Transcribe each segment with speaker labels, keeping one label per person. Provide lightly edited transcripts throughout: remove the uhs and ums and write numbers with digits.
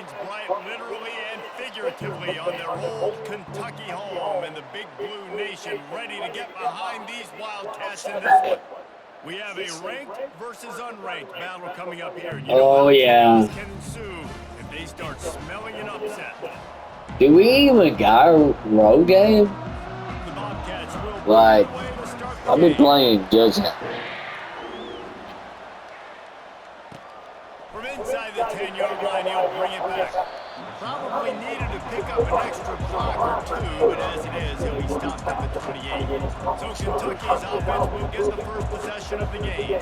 Speaker 1: shines bright literally and figuratively on their old Kentucky home, and the Big Blue Nation ready to get behind these Wildcats in this one. We have a ranked versus unranked battle coming up here, and you know
Speaker 2: Oh
Speaker 1: how
Speaker 2: yeah.
Speaker 1: chaos can ensue if they start smelling an upset.
Speaker 2: Do we even got a road game?
Speaker 1: The Bobcats will be
Speaker 2: Like,
Speaker 1: underway to start the
Speaker 2: I'll be
Speaker 1: game.
Speaker 2: playing just
Speaker 1: From inside the 10-yard line, he'll bring it back. Probably needed to pick up an extra block or two, but as it is, he'll be stopped at the 28. So Kentucky's offense will get the first possession of the game.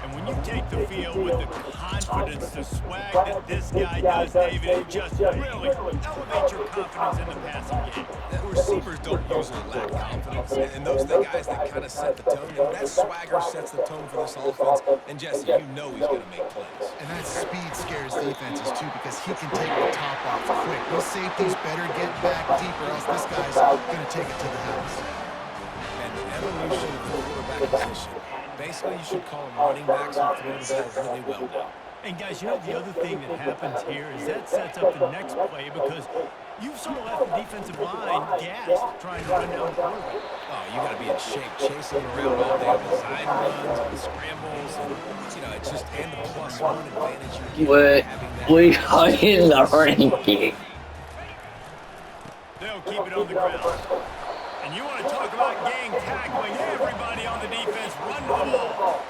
Speaker 1: And when you take the field with the confidence, the swag that this guy does, David, it just really elevates your confidence in the passing game.
Speaker 3: Receivers don't usually lack confidence, and those are the guys that kind of set the tone. And that swagger sets the tone for this offense. And Jesse, you know he's going to make plays.
Speaker 4: And that speed scares defenses too, because he can take the top off quick. These safeties better get back deep, or else this guy's going to take it to the house.
Speaker 3: And the evolution of the quarterback position. Basically, you should call them running backs who throw the ball really well now.
Speaker 1: And guys, you know the other thing that happens here is that sets up the next play, because you've sort of left the defensive line gassed trying to run down the quarterback.
Speaker 3: Oh, you got to be in shape, chasing him around all day on design runs, on scrambles, and it's just and the +1 advantage you get having that.
Speaker 2: we are in the ranking.
Speaker 1: They'll keep it on the ground. And you want to talk about gang tackling? Everybody on the defense run to the ball.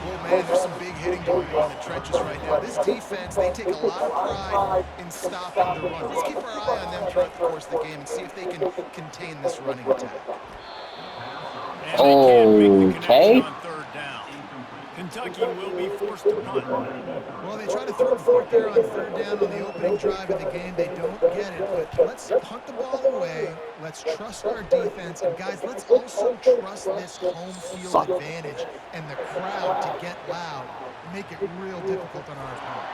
Speaker 4: Well, man, there's some big hitting going on in the trenches right now. This defense, they take a lot of pride in stopping the run. Let's keep our eye on them throughout the course of the game and see if they can contain this running attack.
Speaker 1: And they can't make the connection
Speaker 2: Okay.
Speaker 1: on third down. Kentucky will be forced to punt.
Speaker 4: Well, they try to throw it forward there on third down on the opening drive of the game. They don't get it, but let's punt the ball away. Let's trust our defense. And, guys, let's also trust this home field advantage and the crowd to get loud and make it real difficult on our opponent.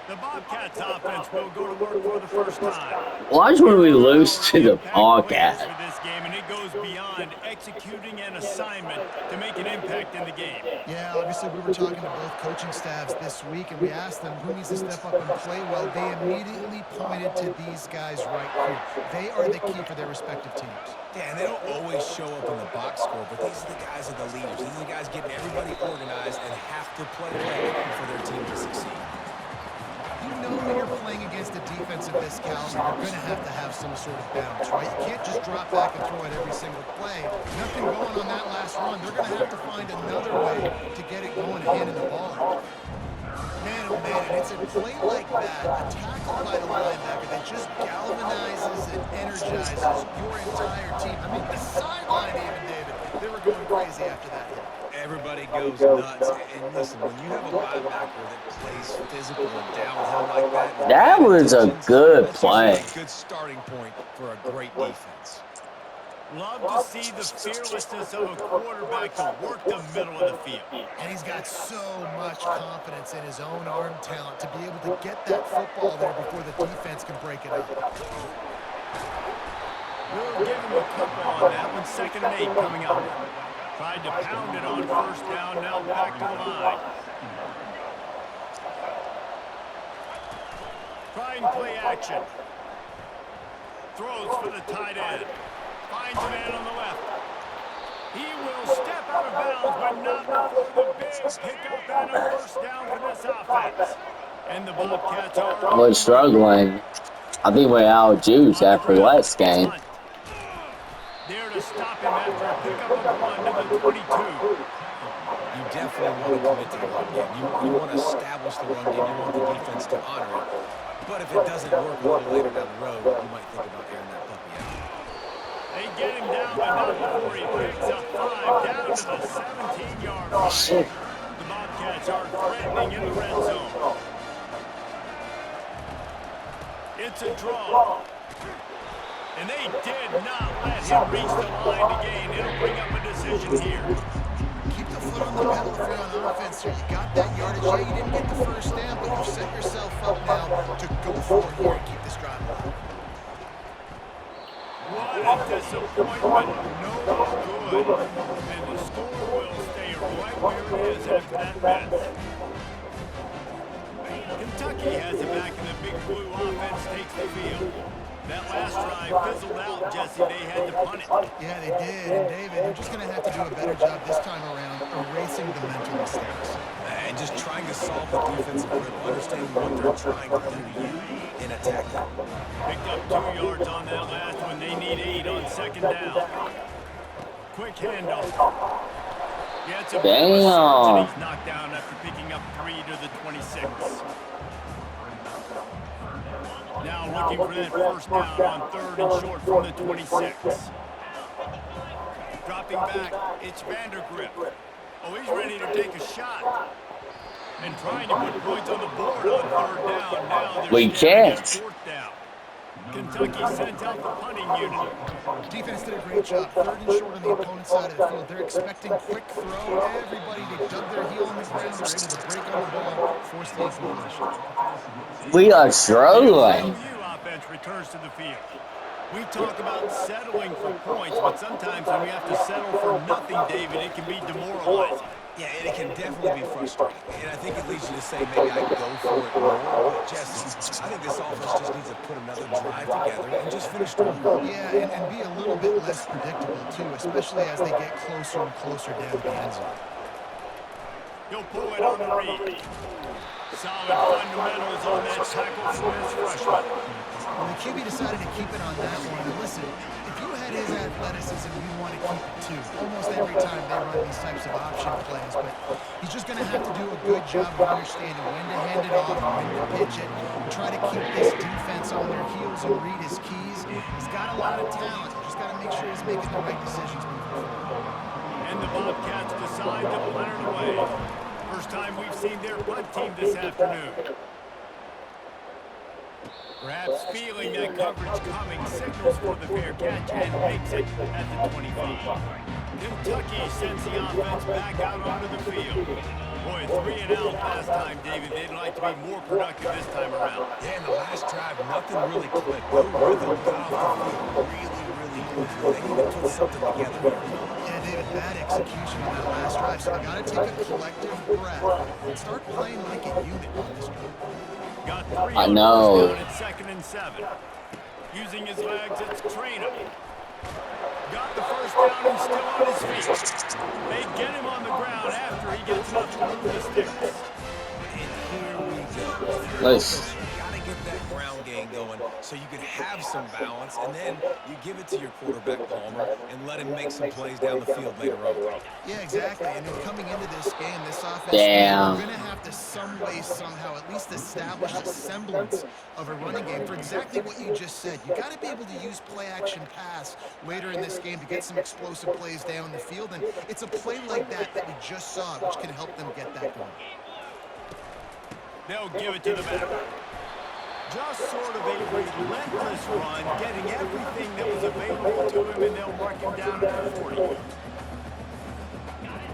Speaker 1: The Bobcats offense will go to work for the first time.
Speaker 2: Watch when we lose to the
Speaker 1: Bobcats.
Speaker 2: Bobcats.
Speaker 1: For this game, and it goes beyond executing an assignment to make an impact in the game.
Speaker 4: Yeah, obviously we were talking to both coaching staffs this week, and we asked them who needs to step up and play well. They immediately pointed to these guys right here. They are the key for their respective teams.
Speaker 3: Yeah, and they don't always show up in the box score, but these are the guys that are the leaders. These are the guys getting everybody organized and have to play well for their team to succeed.
Speaker 4: You know when you're playing against a defense of this caliber, you're going to have some sort of balance, right? You can't just drop back and throw it every single play. Nothing going on that last run. They're going to have to find another way to get it going and handing the ball. Man, oh man, and it's a play like that, a tackle by the linebacker that just galvanizes and energizes your entire team. I mean, the sideline even, David, they were going crazy after that hit.
Speaker 3: Everybody goes nuts. And listen, when you have a linebacker that plays physical and downhill like that,
Speaker 2: That was a good
Speaker 3: that's
Speaker 2: play.
Speaker 3: usually a good starting point for a great defense.
Speaker 1: Love to see the fearlessness of a quarterback to work the middle of the field.
Speaker 4: And he's got so much confidence in his own arm talent to be able to get that football there before the defense can break it up.
Speaker 1: We'll give him a couple on that one. 2nd and 8 coming up. Tried to pound it on first down, now back to the line. Trying play action. Throws for the tight end. Finds a man on the left. He will step out of bounds, but not before the big pickup and a first down for this offense. And the Bobcats are
Speaker 2: We're struggling. I think we're out of juice after last game.
Speaker 1: There to stop him after a pickup of 1 to the 22.
Speaker 3: You definitely want to commit to the run game. You want to establish the run game. You want the defense to honor it. But if it doesn't work a little later down the road, you might think about airing that puppy out.
Speaker 1: They get him down, but not before he picks up 5 down to the 17-yard line. The Bobcats are threatening in the red zone. It's a draw. And they did not let him reach the line to gain. It'll bring up a decision here.
Speaker 4: Keep the foot on the pedal if you're on offense here. You got that yardage. Yeah, you didn't get the first down, but you've set yourself up now to go for it here and keep this drive alive.
Speaker 1: What a disappointment. No good. And the score will stay right where it is after that mess. Kentucky has it back, and the Big Blue offense takes the field. That last drive fizzled out, Jesse. They had to punt it.
Speaker 4: Yeah, they did. And, David, they're just going to have to do a better job this time around erasing the mental mistakes.
Speaker 3: And just trying to solve the defensive riddle, understanding what they're trying to do to you and attack them.
Speaker 1: Picked up 2 yards on that last one. They need 8 on second down. Quick handoff. Yeah, it's a bit of a surge, and he's knocked down after picking up 3 to the 26. Now looking for that first down on 3rd and short from the 26. Dropping back, it's Vandergrip. Oh, he's ready to take a shot. And trying to put points on the board on 3rd down. Now they're staring at 4th down. Kentucky sends out the punting unit.
Speaker 4: Defense did a great job. 3rd and short on the opponent's side of the field. They're expecting quick throw. Everybody, they dug their heel on the ground. They're able to break on the ball, force the incompletion.
Speaker 2: We are struggling.
Speaker 1: The offense returns to the field. We talk about settling for points, but sometimes when we have to settle for nothing, David, it can be demoralizing.
Speaker 3: Yeah, and it can definitely be frustrating. And I think it leads you to say maybe I go for it more. But Jesse, I think this offense just needs to put another drive together and just finish strong.
Speaker 4: Yeah, and be a little bit less predictable, too, especially as they get closer and closer down the end zone.
Speaker 1: He'll pull it on the read. Solid fundamentals on that tackle from his freshman.
Speaker 4: Well, the QB decided to keep it on that one. And listen, if you had his athleticism, you'd want to keep it too. Almost every time they run these types of option plays. But he's just going to have to do a good job of understanding when to hand it off, when to pitch it, and try to keep this defense on their heels and read his keys. He's got a lot of talent. You just got to make sure he's making the right decisions moving forward.
Speaker 1: And the Bobcats decide to punt it away. First time we've seen their punt team this afternoon. Perhaps feeling that coverage coming, signals for the fair catch and makes it at the 25. Kentucky sends the offense back out onto the field. Boy, 3 and out last time, David. They'd like to be more productive this time around.
Speaker 3: Yeah, in the last drive, nothing really clicked. No rhythm got off the field really quickly. They need to put something together here.
Speaker 4: Yeah, David, bad execution on that last drive. So they got to take a collective breath and start playing like a unit on this drive.
Speaker 1: Got 3
Speaker 2: I
Speaker 1: on
Speaker 2: know.
Speaker 1: first down at 2nd and 7. Using his legs, it's Trainer. Got the first down and still on his feet. They get him on the ground after he gets enough to move the sticks.
Speaker 3: And here we go.
Speaker 2: Nice.
Speaker 3: You gotta get that ground game going so you can have some balance, and then you give it to your quarterback Palmer and let him make some plays down the field later on.
Speaker 4: Yeah, exactly. And then coming into this game, this offense,
Speaker 2: Damn.
Speaker 4: we're going to have to some way, somehow, at least establish a semblance of a running game for exactly what you just said. You got to be able to use play-action pass later in this game to get some explosive plays down the field. And it's a play like that that we just saw, which can help them get that going.
Speaker 1: They'll give it to the back. Just sort of a relentless run, getting everything that was available to him, and they'll mark him down at the 40.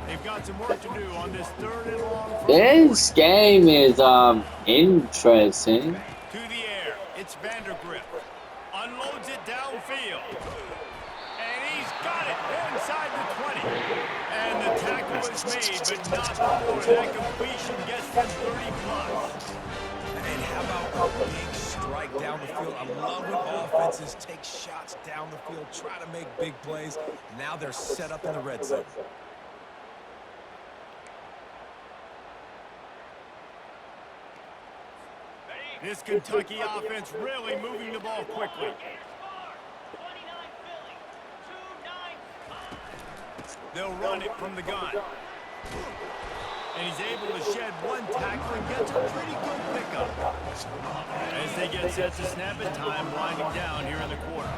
Speaker 1: They've got some work to do on this 3rd and long.
Speaker 2: This game is interesting.
Speaker 1: To the air, it's Vandergrip. Unloads it downfield. And he's got it inside the 20. And the tackle is made, but not before that completion gets them 30+.
Speaker 3: And how about a big strike down the field? I love when offenses take shots down the field, try to make big plays. Now they're set up in the red zone.
Speaker 1: This Kentucky offense really moving the ball quickly. They'll run it from the gun. And he's able to shed one tackle and gets a pretty good pickup. As they get set to snap it, time winding down here in the quarter.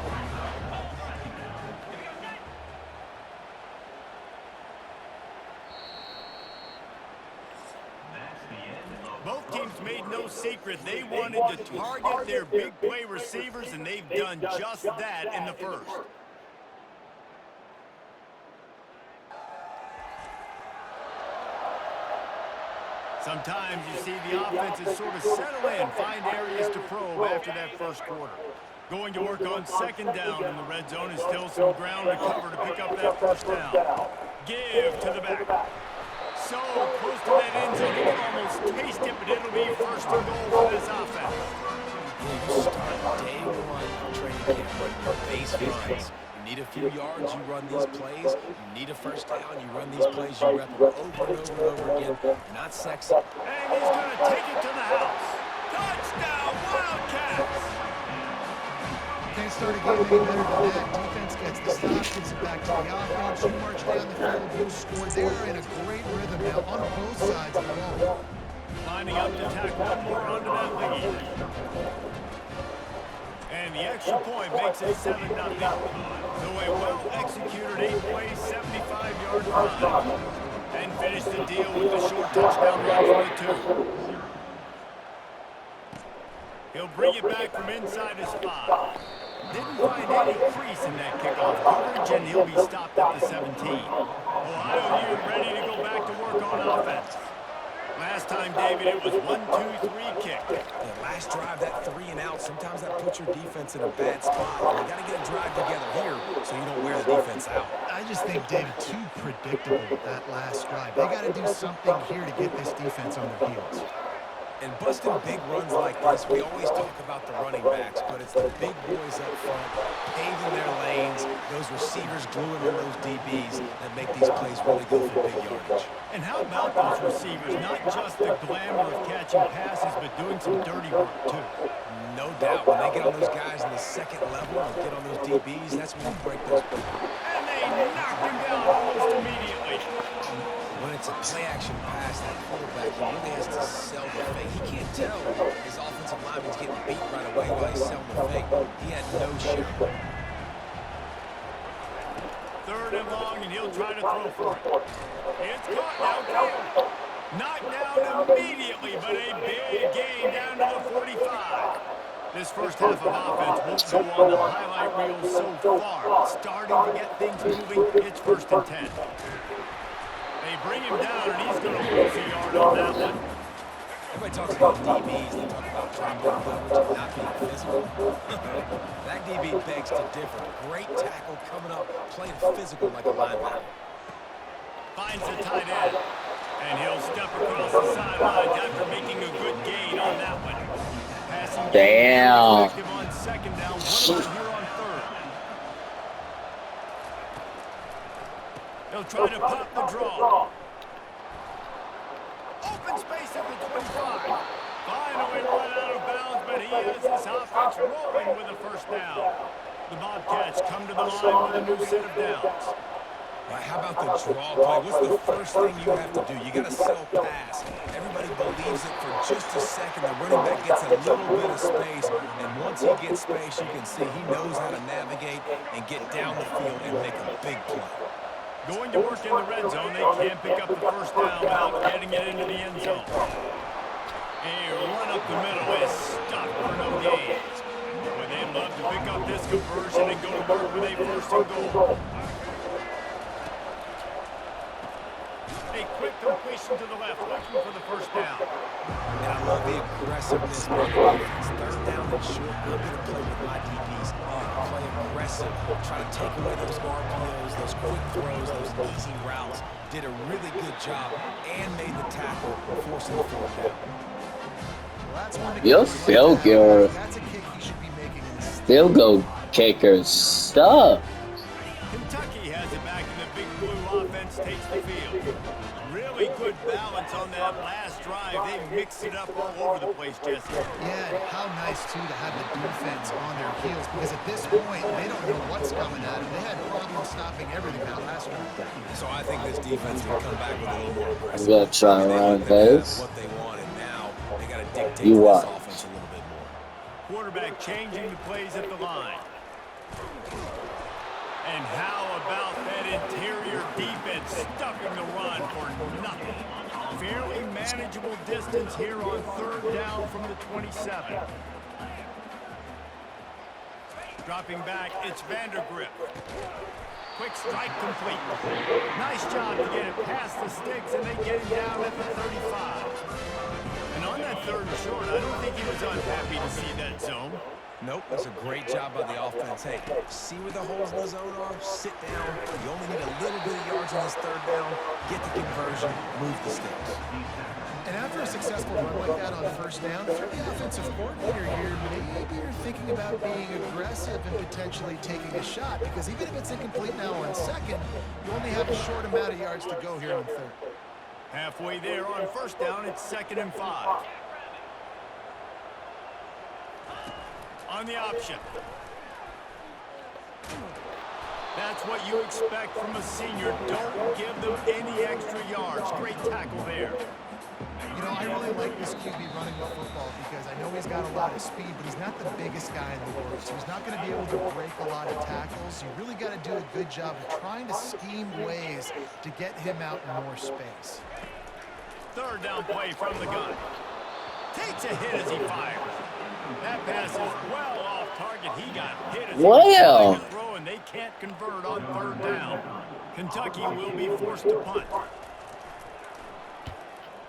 Speaker 1: Both teams made no secret they wanted to target their big play receivers, and they've done just that in the first. Sometimes you see the offenses sort of settle in, find areas to probe after that first quarter. Going to work on 2nd down in the red zone is still some ground to cover to pick up that first down. Give to the back. so close to that end zone. He can almost taste it, but it'll be first and goal for this offense.
Speaker 3: You start day one of training camp running your base runs. You need a few yards, you run these plays. You need a first down, you run these plays. You rep them over and over and over again. Not sexy.
Speaker 1: And he's going to take it to the house. Touchdown, Wildcats!
Speaker 4: Can't start a game any better than that. Defense gets the stop, gets it back to the offense. You march down the field, you score. They are in a great rhythm now on both sides of the ball.
Speaker 1: Lining up to tack one more onto that lead. And the extra point makes it 7-0. So a well-executed 8-play, 75-yard drive. And finish the deal with a short touchdown run for the 2. He'll bring it back from inside his 5. Didn't find any crease in that kickoff coverage, and he'll be stopped at the 17. Ohio U ready to go back to work on offense. Last time, David, it was 1-2-3 kick.
Speaker 3: Yeah, last drive, that 3 and out, sometimes that puts your defense in a bad spot. You got to get a drive together here so you don't wear the defense out.
Speaker 4: I just think, David, too predictable that last drive. They got to do something here to get this defense on their heels.
Speaker 3: And busting big runs like this, we always talk about the running backs, but it's the big boys up front, paving their lanes, those receivers gluing in those DBs that make these plays really go for big yardage.
Speaker 1: And how about those receivers? Not just the glamour of catching passes, but doing some dirty work, too.
Speaker 3: No doubt. When they get on those guys in the second level and get on those DBs, that's when you break those people.
Speaker 1: And they knocked him down almost immediately.
Speaker 3: When it's a play-action pass, that quarterback, he really has to sell the fake. He can't tell his offensive lineman's getting beat right away while he's selling the fake. He had no shot.
Speaker 1: 3rd and long, and he'll try to throw for it. It's caught now. Knocked down immediately, but a big gain down to the 45. This first half of offense won't go on the highlight reel so far. Starting to get things moving, it's 1st and 10. They bring him down, and he's going to lose a yard on that one.
Speaker 3: Everybody talks about DBs. They talk about playing more coverage and not being physical. That DB begs to differ. Great tackle coming up, playing physical like a linebacker.
Speaker 1: Finds the tight end, and he'll step across the sidelines after making a good gain on that one. Passing
Speaker 2: Damn.
Speaker 1: effective on 2nd down. What about here on 3rd? He'll try to pop the draw. Open space at the 25. Finally run out of bounds, but he has his offense rolling with a 1st down. The Bobcats come to the line with a new set of downs.
Speaker 3: Right, how about the draw play? What's the first thing you have to do? You got to sell pass. Everybody believes it for just a second. The running back gets a little bit of space, and once he gets space, you can see he knows how to navigate and get down the field and make a big play.
Speaker 1: Going to work in the red zone, they can't pick up the 1st down without getting it into the end zone. A run up the middle is stuck for no gain. But they'd love to pick up this conversion and go to work with a 1st and goal. A quick completion to the left, looking for the 1st down.
Speaker 3: And I love the aggressiveness by the defense. 3rd down and short. I'm going to play with my DBs. Play aggressive. Try to take away those RPOs, those quick throws, those easy routes. Did a really good job and made the tackle, forcing the 4th down.
Speaker 2: Your field goal.
Speaker 4: That's a kick he should be making in this.
Speaker 2: Field goal kickers suck.
Speaker 1: Kentucky has it back, and the big blue offense takes the field. Really good balance on that last drive. They mixed it up all over the place, Jesse.
Speaker 4: Yeah, and how nice, too, to have the defense on their heels, because at this point, they don't know what's coming at them. They had problems stopping everything that last drive.
Speaker 3: So I think this defense will come back with a little more aggressive.
Speaker 2: I'm gonna try and run this.
Speaker 3: What they want, and now they got to dictate
Speaker 2: You
Speaker 3: this
Speaker 2: watch.
Speaker 3: offense a little bit more.
Speaker 1: Quarterback changing the plays at the line. And how about that interior defense stuffing the run for nothing? Fairly manageable distance here on 3rd down from the 27. Dropping back, it's Vandergrip. Quick strike complete. Nice job to get it past the sticks, and they get it down at the 35. And on that 3rd and short, I don't think he was unhappy to see that zone.
Speaker 3: Nope, that's a great job by the offense. Hey, see where the holes in the zone are? Sit down. You only need a little bit of yards on this third down. Get the conversion, move the sticks.
Speaker 4: And after a successful run like that on first down, if you're the offensive coordinator here, maybe you're thinking about being aggressive and potentially taking a shot, because even if it's incomplete now on second, you only have a short amount of yards to go here on third.
Speaker 1: Halfway there on first down, it's 2nd and 5. On the option. That's what you expect from a senior. Don't give them any extra yards. Great tackle there.
Speaker 4: You know, I really like this QB running the football because I know he's got a lot of speed, but he's not the biggest guy in the world, so he's not going to be able to break a lot of tackles. You really got to do a good job of trying to scheme ways to get him out in more space.
Speaker 1: Third down play from the gun. Takes a hit as he fires. That pass is well off target. He got hit as he was trying to throw, and they can't convert on third down. Kentucky will be forced to punt.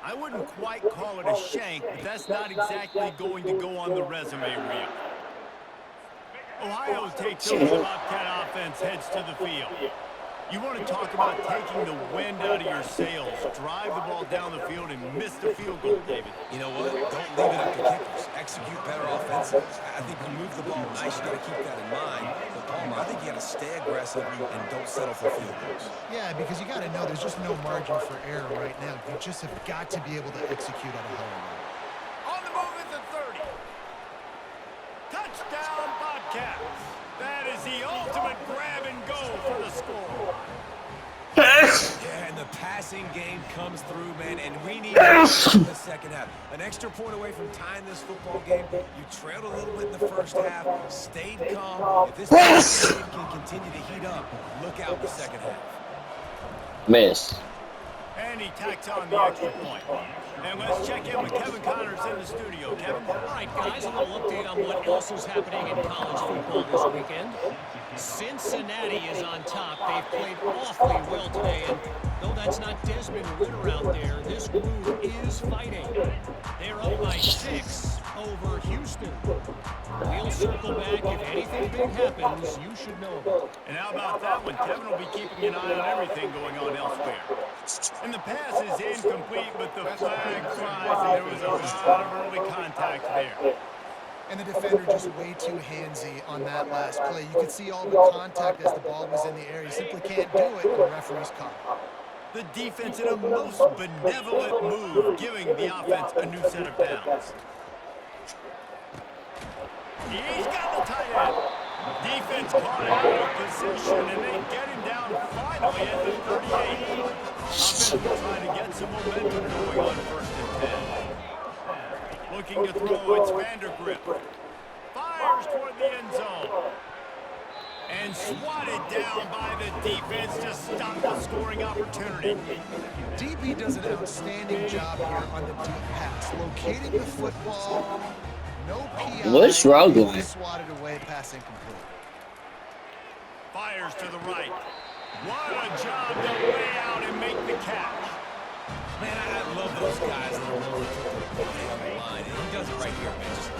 Speaker 1: I wouldn't quite call it a shank, but that's not exactly going to go on the resume reel. Ohio takes over. The Bobcat offense heads to the field. You want to talk about taking the wind out of your sails. Drive the ball down the field and miss the field goal, David.
Speaker 3: You know what? Don't leave it up to kickers. Execute better offensively. I think you move the ball nice. You got to keep that in mind. But Palmer, I think you got to stay aggressive and don't settle for field goals.
Speaker 4: Yeah, because you got to know there's just no margin for error right now. You just have got to be able to execute at a higher level.
Speaker 1: On the move at the 30. Touchdown, Bobcats. That is the ultimate grab and go for the score.
Speaker 3: Yeah, and the passing game comes through, man, and we need to in the second half. An extra point away from tying this football game. You trailed a little bit in the first half, stayed calm. If this game can continue to heat up, look out in the second half.
Speaker 2: Miss.
Speaker 1: And he tacks on the extra point. And let's check in with Kevin Connors in the studio. Kevin?
Speaker 5: All right, guys, a little update on what else is happening in college football this weekend. Cincinnati is on top. They've played awfully well today, and though that's not Desmond Ritter out there, this group is fighting. They're up by 6 over Houston. We'll circle back. If anything big happens, you should know about it.
Speaker 1: And how about that one? Kevin will be keeping an eye on everything going on elsewhere. And the pass is incomplete, but the flag flies, and there was a lot of early contact there.
Speaker 4: And the defender just way too handsy on that last play. You could see all the contact as the ball was in the air. You simply can't do it, and the referee's caught.
Speaker 1: The defense in a most benevolent move, giving the offense a new set of downs. He's got the tight end. Defense caught out of position, and they get him down finally at the 38. Offense will try to get some momentum going on 1st and 10. Looking to throw, it's Vandergrift. Fires toward the end zone. And swatted down by the defense to stop the scoring opportunity.
Speaker 4: DB does an outstanding job here on the deep pass, locating the football. No PI.
Speaker 2: What's wrong with him?
Speaker 4: Swatted away, pass incomplete.
Speaker 1: Fires to the right. What a job to lay out and make the catch.
Speaker 3: Man, I love those guys that are willing to put their body on the line. And he does it right here, man. Just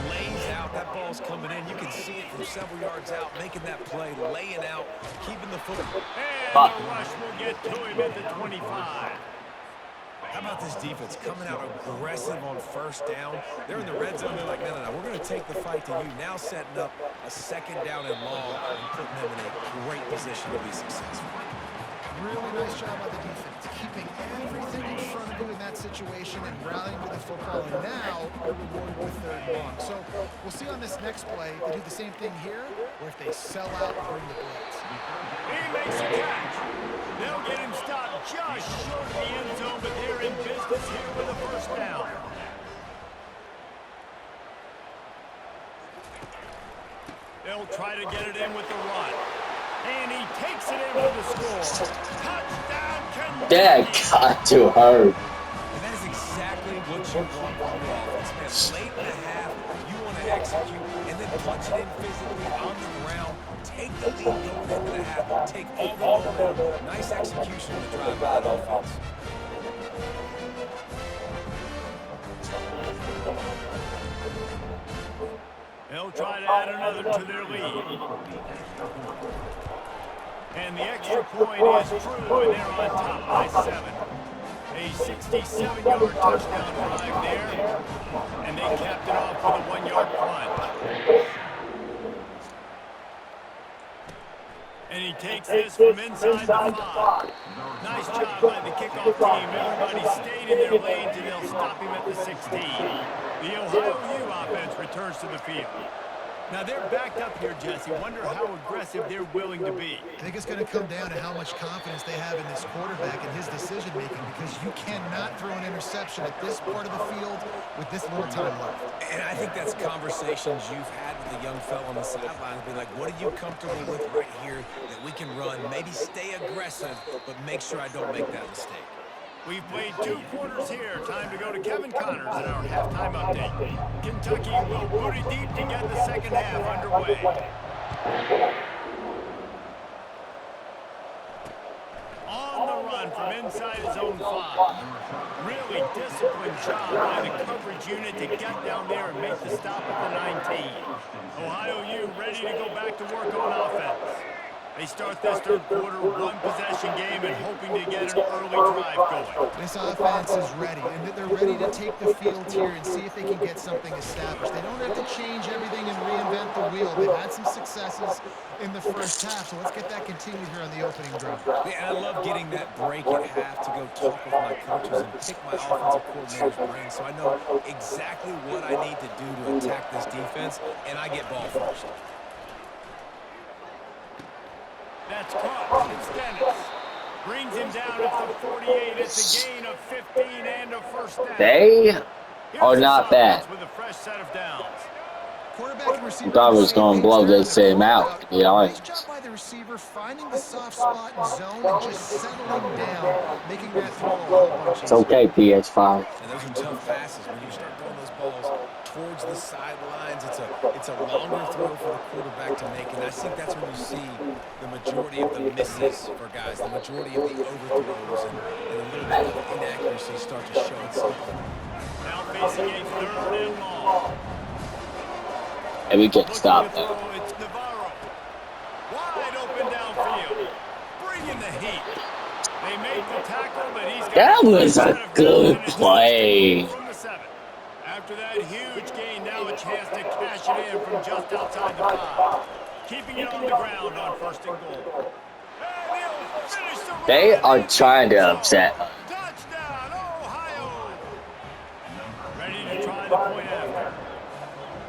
Speaker 3: lays out. That ball's coming in. You can see it from several yards out, making that play, laying out, keeping the football.
Speaker 1: And the rush will get to him at the 25.
Speaker 3: How about this defense coming out aggressive on first down? They're in the red zone. They're like, no, we're going to take the fight to you. Now setting up a 2nd down and long and putting them in a great position to be successful.
Speaker 4: Really nice job by the defense, keeping everything in front of you in that situation and rallying to the football. And now they're rewarded with 3rd and long. So we'll see on this next play if they do the same thing here or if they sell out and bring the blitz.
Speaker 1: He makes a catch. They'll get him stopped just short of the end zone, but they're in business here with a 1st down. They'll try to get it in with the run. And he takes it in for the score. Touchdown, Kentucky.
Speaker 2: That got to hurt.
Speaker 3: And that is exactly what you want from the offense, man. Late in the half, you want to execute and then punch it in physically on the ground. Take the lead going into the half. Take all the momentum. Nice execution on the drive by that offense.
Speaker 1: They'll try to add another to their lead. And the extra point is true, and they're on top by 7. A 67-yard touchdown drive there, and they capped it off with a 1-yard plunge. And he takes this from inside the 5. Nice job by the kickoff team. Everybody stayed in their lanes, and they'll stop him at the 16. The Ohio U offense returns to the field. Now, they're backed up here, Jesse. Wonder how aggressive they're willing to be.
Speaker 4: I think it's going to come down to how much confidence they have in this quarterback and his decision-making, because you cannot throw an interception at this part of the field with this little time left.
Speaker 3: And I think that's conversations you've had with the young fella on the sidelines. Be like, what are you comfortable with right here that we can run? Maybe stay aggressive, but make sure I don't make that mistake.
Speaker 1: We've played 2 quarters here. Time to go to Kevin Connors in our halftime update. Kentucky will boot it deep to get the second half underway. On the run from inside his own 5. Really disciplined job by the coverage unit to get down there and make the stop at the 19. Ohio U ready to go back to work on offense. They start this third quarter one-possession game and hoping to get an early drive going.
Speaker 4: This offense is ready, and they're ready to take the field here and see if they can get something established. They don't have to change everything and reinvent the wheel. They've had some successes in the first half, so let's get that continued here on the opening drive.
Speaker 3: Yeah, I love getting that break at half to go talk with my coaches and pick my offensive coordinator's brain so I know exactly what I need to do to attack this defense, and I get ball first.
Speaker 1: That's caught. It's Dennis. Brings him down at the 48. It's a gain of 15 and a first down.
Speaker 2: They are not bad.
Speaker 1: With a fresh set of downs.
Speaker 4: Quarterback and receiver.
Speaker 2: I thought I was going to blow this game out, to be honest.
Speaker 4: Nice job by the receiver finding the soft spot and zone and just settling down, making that throw a whole bunch.
Speaker 2: It's okay, PS5.
Speaker 3: And those are tough passes. When you start throwing those balls towards the sidelines, it's a longer throw for the quarterback to make, and I think that's when you see the majority of the misses for guys, the majority of the overthrows, and a little bit of inaccuracy start to show itself.
Speaker 1: Now facing a 3rd and long.
Speaker 2: And we get stopped now.
Speaker 1: It's Navarro. Wide open downfield. Bringing the heat. They make the tackle, but he's got
Speaker 2: That was a good play.
Speaker 1: From the 7. After that huge gain, now a chance to cash it in from just outside the 5. Keeping it on the ground on 1st and goal. And he'll finish the run.
Speaker 2: They are trying to upset us.
Speaker 1: Touchdown, Ohio. Ready to try the point after.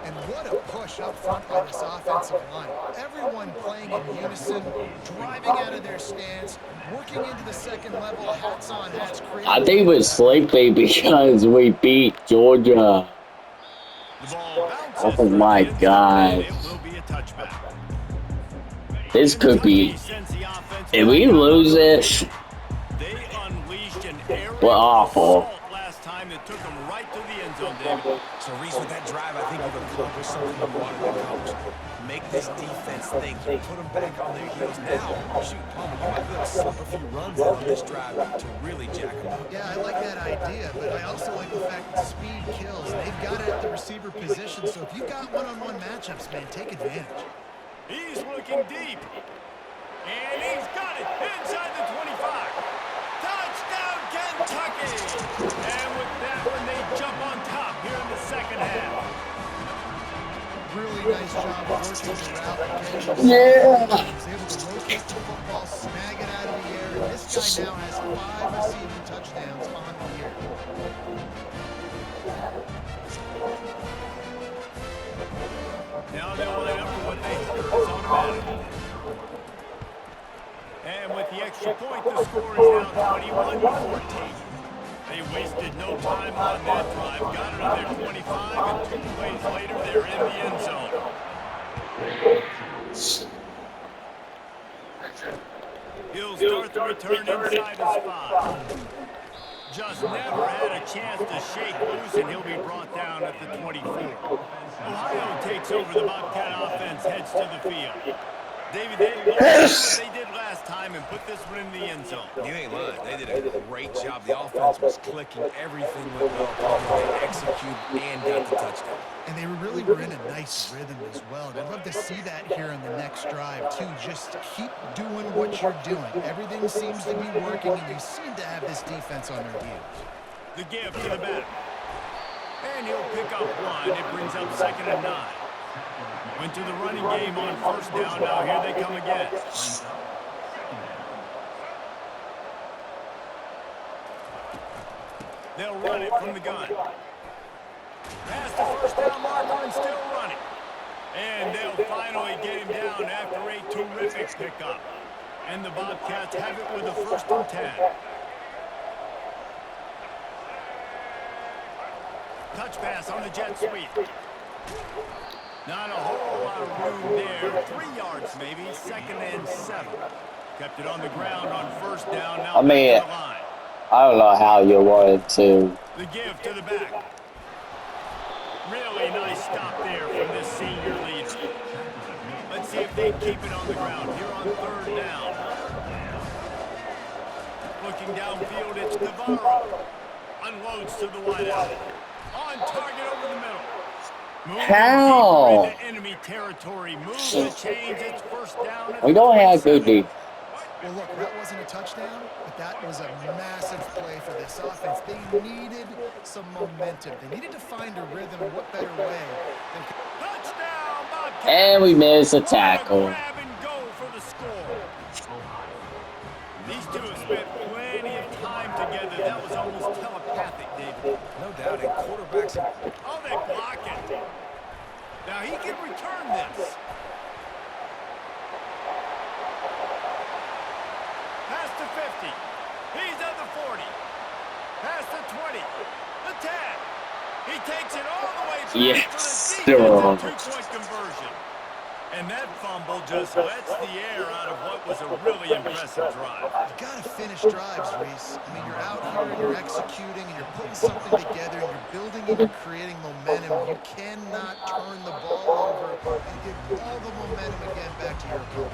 Speaker 4: And what a push up front by this offensive line. Everyone playing in unison, driving out of their stance, working into the second level, hats on, hats crazy.
Speaker 2: I think we're sleepy because we beat Georgia.
Speaker 1: The ball bounces
Speaker 2: Oh my God.
Speaker 1: It will be a touchback.
Speaker 2: This could be. If we lose this,
Speaker 1: They unleashed an aerial
Speaker 2: we're awful.
Speaker 1: assault last time that took them right to the end zone, David.
Speaker 3: So, Reese, with that drive, I think you've accomplished something you wanted to accomplish. Make this defense think. You put them back on their heels. Now, shoot, Palmer, you might be able to slip a few runs in on this drive to really jack them up.
Speaker 4: Yeah, I like that idea, but I also like the fact that speed kills. They've got it at the receiver position, so if you've got one-on-one matchups, man, take advantage.
Speaker 1: He's looking deep. And he's got it inside the 25. Touchdown, Kentucky! And with that one, they jump on top here in the second half.
Speaker 4: Really nice job of working the route and getting
Speaker 2: Yeah.
Speaker 4: He's able to locate the football, snag it out of the air, and this guy now has 5 receiving touchdowns on the year.
Speaker 1: Now they'll line up for what they hope is automatic. And with the extra point, the score is now 21-14. They wasted no time on that drive, got it on their 25, and 2 plays later, they're in the end zone. He'll start the return inside his 5. Just never had a chance to shake loose, and he'll be brought down at the 24. Ohio takes over the Bobcat offense, heads to the field. David, they look at what they did last time and put this one in the end zone.
Speaker 3: You ain't lying. They did a great job. The offense was clicking. Everything went well. They executed and got the touchdown.
Speaker 4: And they really were in a nice rhythm as well. And I'd love to see that here on the next drive, too. Just keep doing what you're doing. Everything seems to be working, and you seem to have this defense on their heels.
Speaker 1: The give to the back. And he'll pick up one. It brings up 2nd and 9. Went to the running game on 1st down. Now here they come again. They'll run it from the gun. Past the 1st down marker and still running. And they'll finally get him down after a terrific pickup. And the Bobcats have it with a 1st and 10. Touch pass on the jet sweep. Not a whole lot of room there. 3 yards maybe. 2nd and 7. Kept it on the ground on 1st down. Now
Speaker 2: I mean,
Speaker 1: back to the line.
Speaker 2: I don't know how you wanted to.
Speaker 1: The give to the back. Really nice stop there from this senior leader. Let's see if they keep it on the ground here on 3rd down. Looking downfield, it's Navarro. Unloads to the wideout. On target over the middle. Moving
Speaker 2: How?
Speaker 1: deeper into enemy territory. Move the chains. It's 1st down.
Speaker 2: We don't have good defense.
Speaker 4: Well, look, that wasn't a touchdown, but that was a massive play for this offense. They needed some momentum. They needed to find a rhythm, and what better way than...
Speaker 1: Touchdown, Bobcats.
Speaker 2: And we missed a tackle.
Speaker 1: Grab and go for the score. These two have spent plenty of time together. That was almost telepathic, David.
Speaker 3: No doubt. And quarterbacks...
Speaker 1: Oh, they block it. Now he can return this. Past the 50. He's at the 40. Past the 20. The 10. He takes it all the way back
Speaker 2: Yes,
Speaker 1: for the
Speaker 2: sir.
Speaker 1: defensive 2-point conversion. And that fumble just lets the air out of what was a really impressive drive.
Speaker 4: You got to finish drives, Reese. I mean, you're out here and you're executing and you're putting something together and you're building and you're creating momentum. You cannot turn the ball over and give all the momentum again back to your opponent.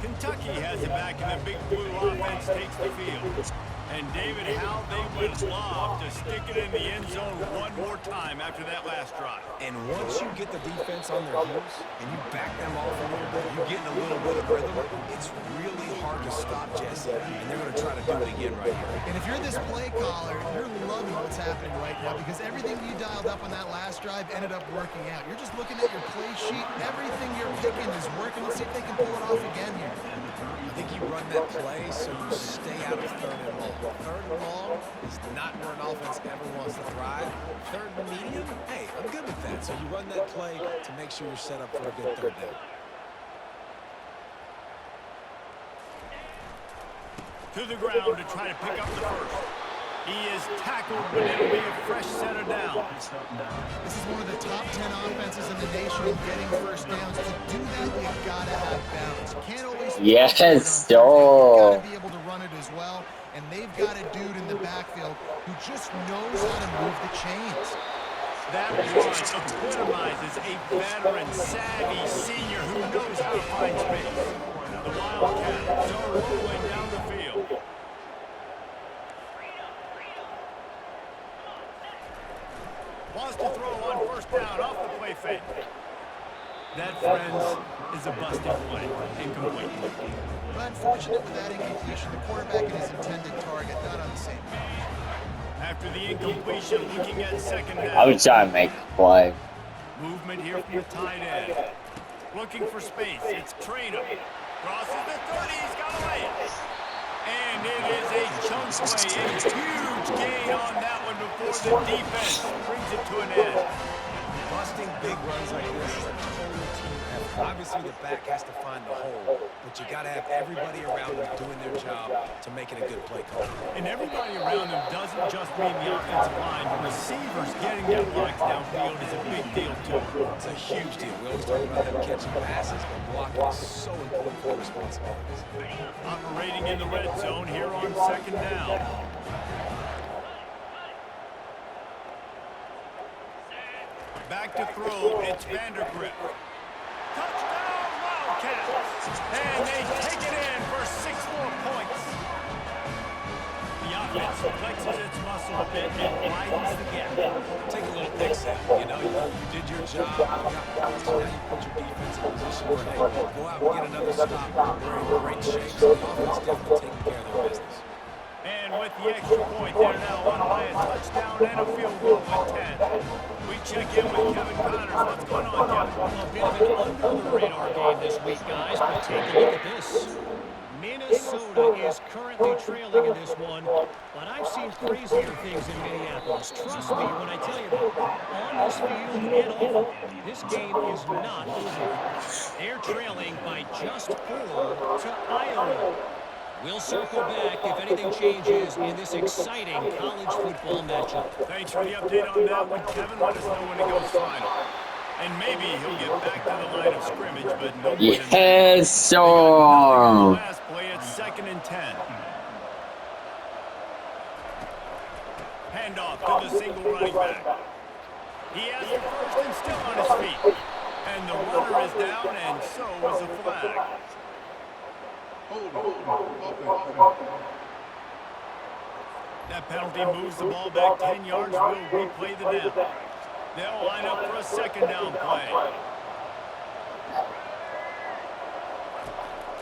Speaker 1: Kentucky has it back, and the big blue offense takes the field. And David, how they would love to stick it in the end zone one more time after that last drive.
Speaker 3: And once you get the defense on their heels and you back them off a little bit, you get in a little bit of rhythm, it's really hard to stop Jesse. And they're going to try to do it again right here.
Speaker 4: And if you're this play caller, you're loving what's happening right now because everything you dialed up on that last drive ended up working out. You're just looking at your play sheet. Everything you're picking is working. Let's see if they can pull it off again here.
Speaker 3: I think you run that play so you stay out of 3rd and long. 3rd and long is not where an offense ever wants to thrive. 3rd and medium, hey, I'm good with that. So you run that play to make sure you're set up for a good 3rd down.
Speaker 1: To the ground to try to pick up the 1st. He is tackled, but it'll be a fresh set of downs.
Speaker 4: This is one of the top 10 offenses in the nation in getting 1st downs. To do that, you've got to have balance. You can't always...
Speaker 2: Yes,
Speaker 4: You've
Speaker 2: sir.
Speaker 4: got to be able to run it as well. And they've got a dude in the backfield who just knows how to move the chains.
Speaker 1: That run epitomizes a veteran, savvy senior who knows how to find space. The Wildcats are rolling down the field. Wants to throw on 1st down off the play fake. That, friends, is a busted play. Incomplete.
Speaker 4: But unfortunate with that incompletion, the quarterback and his intended target not on the same page.
Speaker 1: After the incompletion, looking at 2nd down.
Speaker 2: I was trying to make a play.
Speaker 1: Movement here from the tight end. Looking for space. It's Traynor. Crosses the 30. He's got a lane. And it is a chunk play. A huge gain on that one before the defense brings it to an end.
Speaker 3: Busting big runs like this is a total team effort. Obviously, the back has to find the hole, but you got to have everybody around them doing their job to make it a good play call.
Speaker 1: And everybody around them doesn't just mean the offensive line. The receivers getting their blocks downfield is a big deal, too.
Speaker 3: It's a huge deal. We always talk about them catching passes, but blocking is so important for responsibilities.
Speaker 1: Operating in the red zone here on 2nd down. Back to throw, it's Vandergrift. Touchdown, And they take it in for 6 more points. The offense flexes its muscle a bit and widens the gap.
Speaker 3: Take a little exit. You know, you did your job. You got points. Now you put your defense in a position where, hey, go out and get another stop. They're in great shape, so the offense definitely taking care of their business.
Speaker 1: And with the extra point, they're now on by a touchdown and a field goal at 10. We check in with Kevin Connors. What's going on, Kevin?
Speaker 5: A bit of an under-the-radar game this week, guys, but take a look at this. Minnesota is currently trailing in this one, but I've seen crazier things in Minneapolis. Trust me when I tell you that. On this field and off, this game is not over. They're trailing by just 4 to Iowa. We'll circle back if anything changes in this exciting college football matchup.
Speaker 1: Thanks for the update on that one, Kevin. Let us know when it goes final. And maybe he'll get back to the line of scrimmage, but no more than that.
Speaker 2: Yes,
Speaker 1: They got nothing on the
Speaker 2: sir.
Speaker 1: last play. It's 2nd and 10. Handoff to the single running back. He has the first and still on his feet. And the runner is down, and so is a flag. That penalty moves the ball back 10 yards. We'll replay the down. They'll line up for a 2nd down play.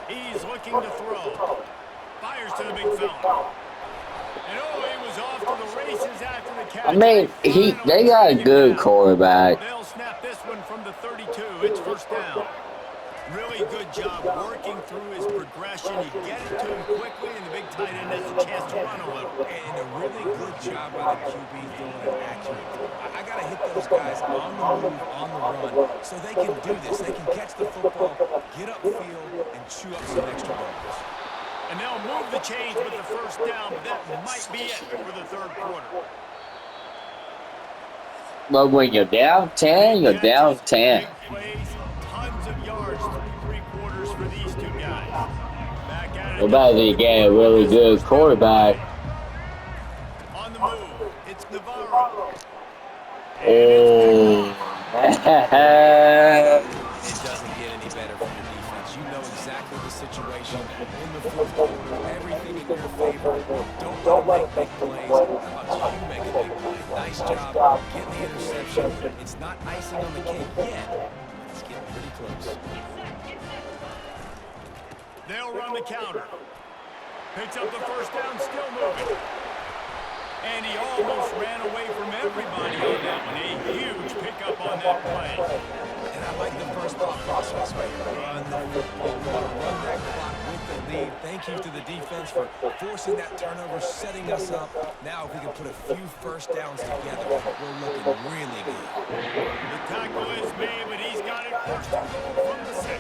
Speaker 1: He's looking to throw. Fires to the big fella. And he was off to the races after the catch.
Speaker 2: I mean, they got a good quarterback.
Speaker 1: They'll snap this one from the 32. It's 1st down. Really good job working through his progression. You get it to him quickly, and the big tight end has a chance to run a little.
Speaker 3: And a really good job by the QB throwing an accurate throw. I got to hit those guys on the move, on the run, so they can do this. They can catch the football, get upfield, and chew up some extra yards.
Speaker 1: And they'll move the chains with the 1st down, but that might be it for the 3rd quarter.
Speaker 2: But when you're down 10, you're down 10.
Speaker 1: Big plays, tons of yards through 3 quarters for these two guys. Back at it.
Speaker 2: What about if you get a really good quarterback?
Speaker 1: On the move, it's Navarro.
Speaker 2: Oh.
Speaker 3: It doesn't get any better from your defense. You know exactly the situation. In the 4th quarter, everything in your favor. Don't make big plays. How about you make a big play? Nice job getting the interception. It's not icing on the cake yet, but it's getting pretty close.
Speaker 1: They'll run the counter. Picks up the 1st down, still moving. And he almost ran away from everybody on that one. A huge pickup on that play.
Speaker 3: And I like the first thought process, right? Run the football. We want to run that clock with the lead. Thank you to the defense for forcing that turnover, setting us up. Now if we can put a few 1st downs together, we're looking really good.
Speaker 1: The tackle is made, but he's got it 1st and goal from the 6.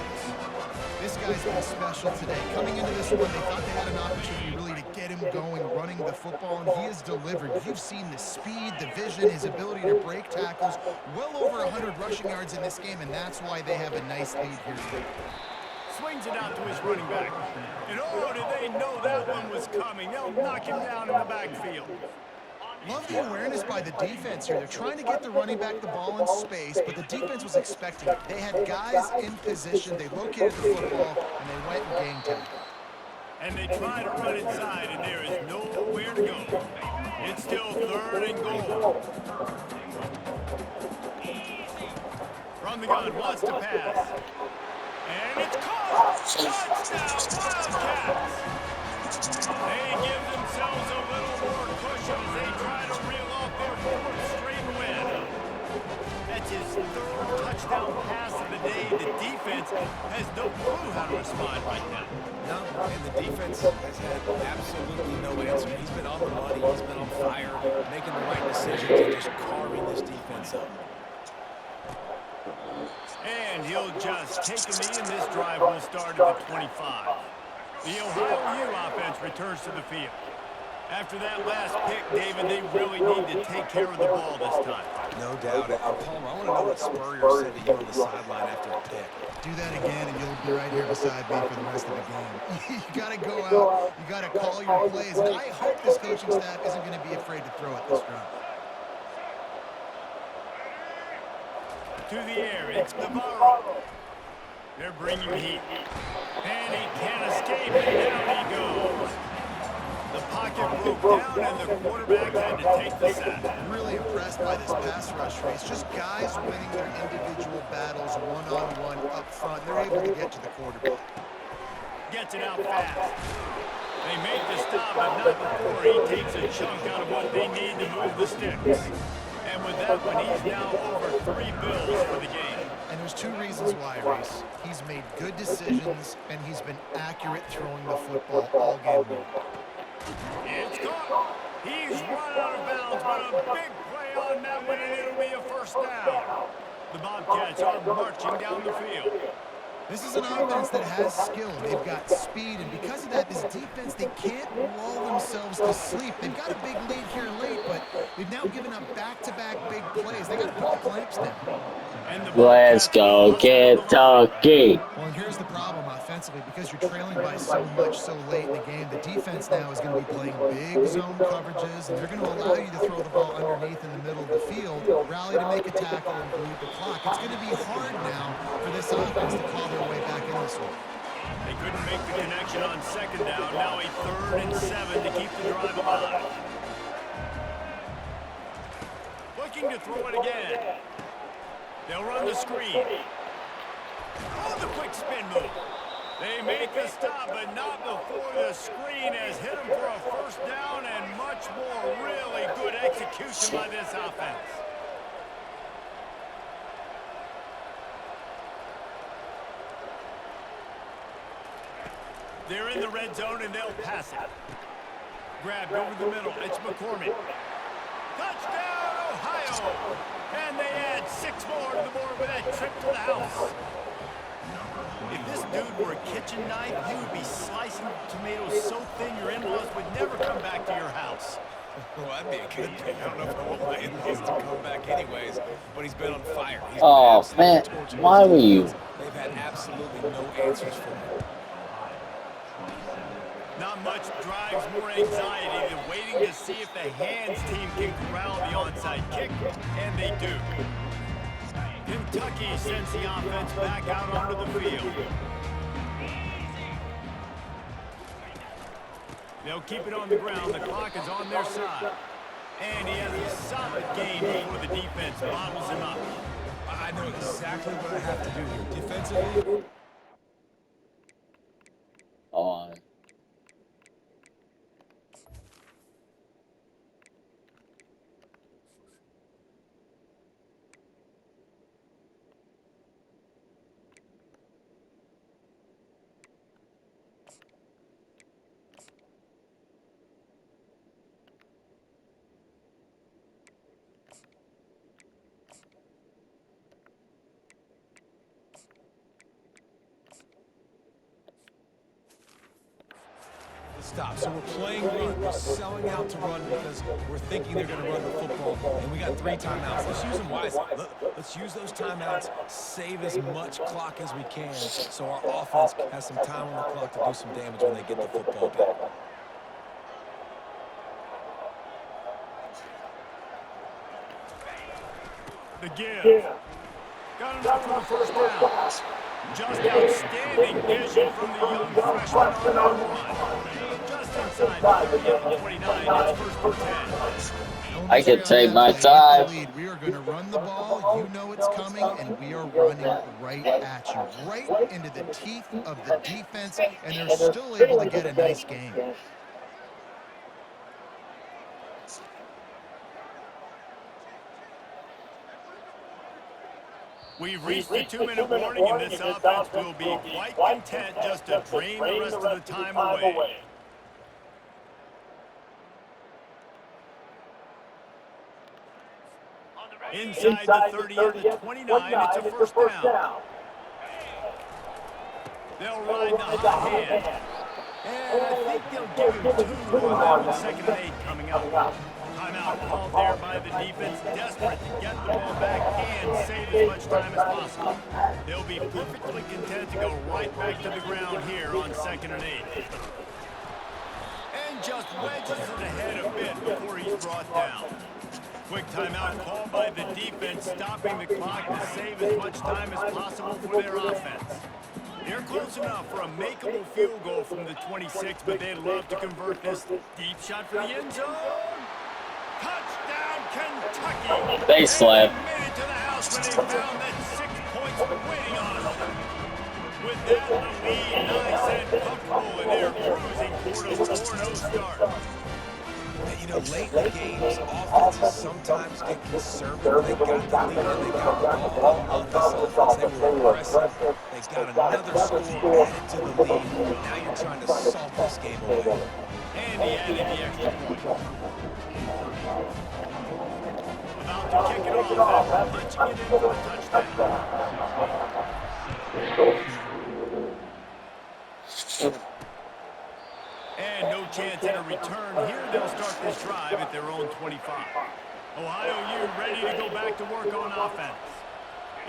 Speaker 4: This guy's been special today. Coming into this one, they thought they had an opportunity really to get him going, running the football, and he has delivered. You've seen the speed, the vision, his ability to break tackles. Well over 100 rushing yards in this game, and that's why they have a nice lead here today.
Speaker 1: Swings it out to his running back. And did they know that one was coming. They'll knock him down in the backfield.
Speaker 4: Love the awareness by the defense here. They're trying to get the running back the ball in space, but the defense was expecting it. They had guys in position. They located the football, and they went and gang tackle.
Speaker 1: And they try to run inside, and there is nowhere to go. It's still 3rd and goal. From the gun, wants to pass. And it's caught! Touchdown, Wildcats! They give themselves a little more cushion as they try to reel off their 4th straight win. That's his 3rd touchdown pass of the day. The defense has no clue how to respond right now.
Speaker 3: No, and the defense has had absolutely no answer. He's been on the money. He's been on fire, making the right decisions and just carving this defense up.
Speaker 1: And he'll just take a knee, and this drive will start at the 25. The Ohio U offense returns to the field. After that last pick, David, they really need to take care of the ball this time.
Speaker 3: No doubt. And Palmer, I want to know what Spurrier said to you on the sideline after a pick.
Speaker 4: Do that again, and you'll be right here beside me for the rest of the game. You got to go out. You got to call your plays. And I hope this coaching staff isn't going to be afraid to throw at this drive.
Speaker 1: To the air, it's Navarro. They're bringing heat. And he can't escape, and down he goes. The pocket broke down, and the quarterback had to take the sack.
Speaker 4: Really impressed by this pass rush race. Just guys winning their individual battles one-on-one up front. They're able to get to the quarterback.
Speaker 1: Gets it out fast. They make the stop, but not before he takes a chunk out of what they need to move the sticks. And with that one, he's now over 3 bills for the game.
Speaker 4: And there's 2 reasons why, Reese. He's made good decisions, and he's been accurate throwing the football all game long.
Speaker 1: It's caught. He's run out of bounds, but a big play on that one, and it'll be a first down. The Bobcats are marching down the field.
Speaker 4: This is an offense that has skill. They've got speed, and because of that, this defense, they can't lull themselves to sleep. They've got a big lead here late, but they've now given up back-to-back big plays. They got to put the clamps down.
Speaker 2: Let's go, Kentucky.
Speaker 4: Well, and here's the problem offensively. Because you're trailing by so much so late in the game, the defense now is going to be playing big zone coverages, and they're going to allow you to throw the ball underneath in the middle of the field, rally to make a tackle, and bleed the clock. It's going to be hard now for this offense to claw their way back in this one.
Speaker 1: They couldn't make the connection on second down. Now a 3rd and 7 to keep the drive alive. Looking to throw it again. They'll run the screen. Oh, the quick spin move. They make the stop, but not before the screen has hit them for a first down and much more. Really good execution by this offense. They're in the red zone, and they'll pass it. Grabbed over the middle. It's McCormick. Touchdown, Ohio! And they add 6 more to the board with that trip to the house. If this dude were a kitchen knife, he would be slicing tomatoes so thin your in-laws would never come back to your house.
Speaker 3: Well, that'd be a good thing. I don't know if I want my in-laws to come back anyways, but he's been on fire. He's
Speaker 2: Oh, man, why were you?
Speaker 3: They've had absolutely no answers for him.
Speaker 1: Not much drives more anxiety than waiting to see if the hands team can corral the onside kick, and they do. Kentucky sends the offense back out onto the field. They'll keep it on the ground. The clock is on their side. And he has a solid game before the defense bottles him up.
Speaker 3: I know exactly what I have to do here. Defensively,
Speaker 2: On.
Speaker 3: stop. So we're playing run. We're selling out to run because we're thinking they're going to run the football. And we got 3 timeouts. Let's use them wisely. Let's use those timeouts, save as much clock as we can so our offense has some time on the clock to do some damage when they get the football back.
Speaker 1: The give. Got enough for the first down. Just outstanding vision from the young freshman on the run. Just inside 30 at the 29. It's first and 10.
Speaker 2: I can take my time.
Speaker 4: We are going to run the ball. You know it's coming, and we are running right at you, right into the teeth of the defense, and they're still able to get a nice game.
Speaker 1: We've reached the 2-minute warning, and this offense will be quite content just to drain the rest of the time away. Inside the 30 at the 29, it's a first down. They'll ride the hot hand. And I think they'll give him 2 on that one, 2nd and 8 coming up. Timeout called there by the defense, desperate to get the ball back and save as much time as possible. They'll be perfectly content to go right back to the ground here on 2nd and 8. And just wedges it ahead a bit before he's brought down. Quick timeout called by the defense, stopping the clock to save as much time as possible for their offense. They're close enough for a makeable field goal from the 26, but they'd love to convert this deep shot for the end zone. Touchdown, Kentucky!
Speaker 2: They slap.
Speaker 1: They made it to the house when they found that 6 points waiting on them. With that, the lead nice and comfortable, and they're cruising toward a 4-0 start.
Speaker 3: And, you know, late in the games, offenses sometimes get conservative. They got the lead and they got the ball. On this offense, they were aggressive. They got another score added to the lead. Now you're trying to salt this game away.
Speaker 1: And he added the extra point. About to kick it off after punching it in for a touchdown. And no chance at a return. Here they'll start this drive at their own 25. Ohio U ready to go back to work on offense.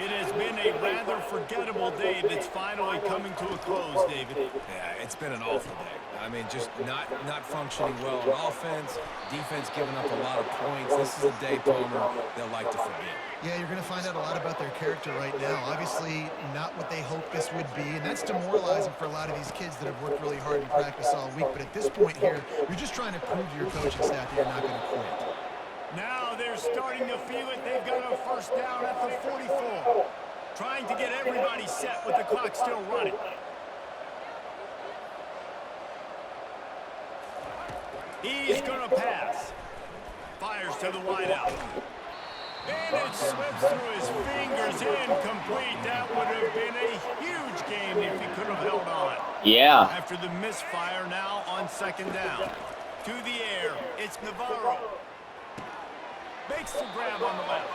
Speaker 1: It has been a rather forgettable day that's finally coming to a close, David.
Speaker 3: Yeah, it's been an awful day. I mean, just not functioning well on offense. Defense giving up a lot of points. This is a day, Palmer, they'll like to forget.
Speaker 4: Yeah, you're going to find out a lot about their character right now. Obviously, not what they hoped this would be, and that's demoralizing for a lot of these kids that have worked really hard in practice all week. But at this point here, you're just trying to prove to your coaching staff that you're not going to quit.
Speaker 1: Now they're starting to feel it. They've got a first down at the 44. Trying to get everybody set with the clock still running. He's going to pass. Fires to the wideout. And it slips through his fingers, incomplete. That would have been a huge game if he could have held on.
Speaker 2: Yeah.
Speaker 1: After the misfire, now on second down. To the air, it's Navarro. Makes the grab on the left.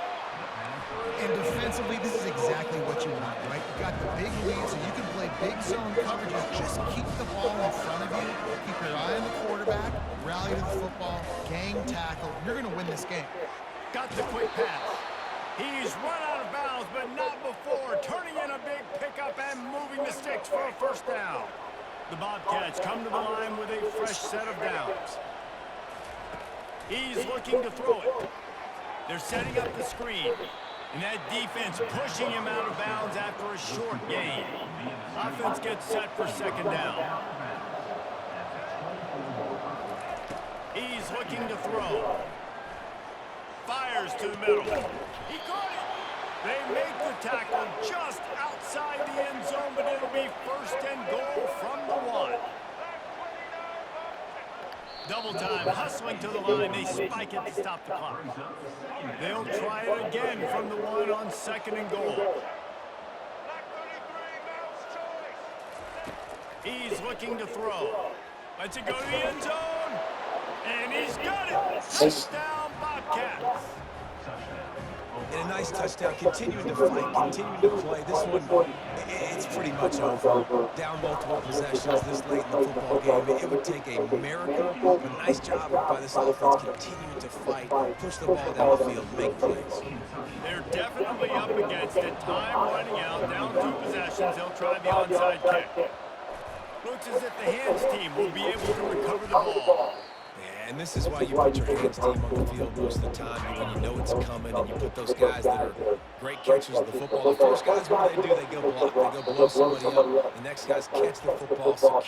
Speaker 4: And defensively, this is exactly what you want, right? You've got the big lead, so you can play big zone coverages. Just keep the ball in front of you. Keep your eye on the quarterback. Rally to the football. Gang tackle. You're going to win this game.
Speaker 1: Got the quick pass. He's run out of bounds, but not before. Turning in a big pickup and moving the sticks for a first down. The Bobcats come to the line with a fresh set of downs. He's looking to throw it. They're setting up the screen. And that defense pushing him out of bounds after a short gain. Offense gets set for second down. He's looking to throw. Fires to the middle. He caught it. They make the tackle just outside the end zone, but it'll be first and goal from the 1. Double time, hustling to the line. They spike it to stop the clock. They'll try it again from the 1 on second and goal. He's looking to throw. Lets it go to the end zone. And he's got it. Touchdown, Bobcats.
Speaker 3: And a nice touchdown, continuing to fight, continuing to play. This one, it's pretty much over. Down multiple possessions this late in the football game. It would take a miracle, but a nice job by this offense continuing to fight, push the ball down the field, make plays.
Speaker 1: They're definitely up against it. Time running out, down 2 possessions. They'll try the onside kick. Looks as if the hands team will be able to recover the ball.
Speaker 3: And this is why you put your hands team on the field most of the time, and when you know it's coming, and you put those guys that are great catchers of the football. The first guys, what do? They go block. They go blow somebody up. The next guys catch the football, secure